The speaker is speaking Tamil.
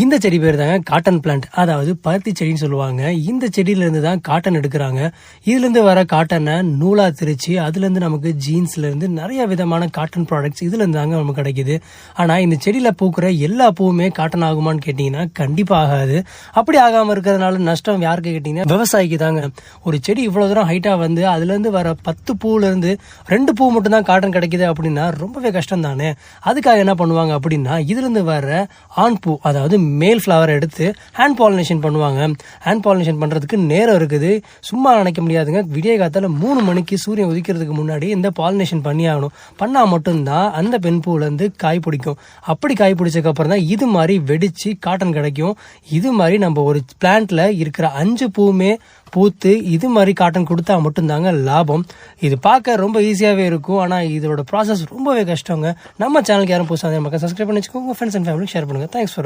இந்த செடி பேர் தாங்க காட்டன் பிளான்ட், அதாவது பருத்தி செடின்னு சொல்லுவாங்க. இந்த செடியில இருந்து தான் காட்டன் எடுக்கிறாங்க. இதுல இருந்து வர காட்டனை நூலா திரிச்சு அதுல இருந்து நமக்கு ஜீன்ஸ்ல இருந்து நிறைய விதமான காட்டன் ப்ராடக்ட்ஸ் இதுல இருந்து தாங்க நமக்கு கிடைக்குது. ஆனா இந்த செடியில பூக்குற எல்லா பூவுமே காட்டன் ஆகுமான்னு கேட்டீங்கன்னா கண்டிப்பா ஆகாது. அப்படி ஆகாம இருக்கிறதுனால நஷ்டம் யாருக்கு கேட்டீங்கன்னா விவசாயிக்கு தாங்க. ஒரு செடி இவ்வளவு தூரம் ஹைட்டா வந்து அதுல இருந்து வர 10 பூல இருந்து 2 பூ மட்டும் தான் காட்டன் கிடைக்குது அப்படின்னா ரொம்பவே கஷ்டம் தானே. அதுக்காக என்ன பண்ணுவாங்க அப்படின்னா இதுல இருந்து வர ஆண் பூ, அதாவது மேல் ஃப்ளவர் எடுத்து ஹேண்ட் பாலினேஷன் பண்ணுவாங்க. ஹேண்ட் பாலினேஷன் பண்றதுக்கு நேரம் இருக்குது, சும்மா நினைக்க முடியாதுங்க. விடிய காத்தால 3 மணிக்கு சூரியன் உதிக்கிறதுக்கு முன்னாடி இந்த பாலினேஷன் பண்ணி ஆகணும். பண்ணா மட்டும்தான் அந்த பெண் பூல இருந்து காய் பிடிக்கும். அப்படி காய் பிடிச்சதுக்கு அப்புறம் தான் இது மாதிரி வெடிச்சு காட்டன் கிடைக்கும். இது மாதிரி நம்ம ஒரு பிளான்ட்ல இருக்கிற 5 பூவுமே பூத்து இது மாதிரி காட்டன் கொடுத்தா மட்டும்தாங்க லாபம். இது பார்க்க ரொம்ப ஈஸியாவே இருக்கும், ஆனா இதோட ப்ராசஸ் ரொம்பவே கஷ்டங்க. நம்ம சேனலுக்கு யாரும் புதுசாக மக்கள் சப்ஸ்கிரைப் பண்ணி வச்சுக்கோங்க, ஃப்ரெண்ட்ஸ் அண்ட் ஃபேமிலிக்கு ஷேர் பண்ணுங்க. Thanks for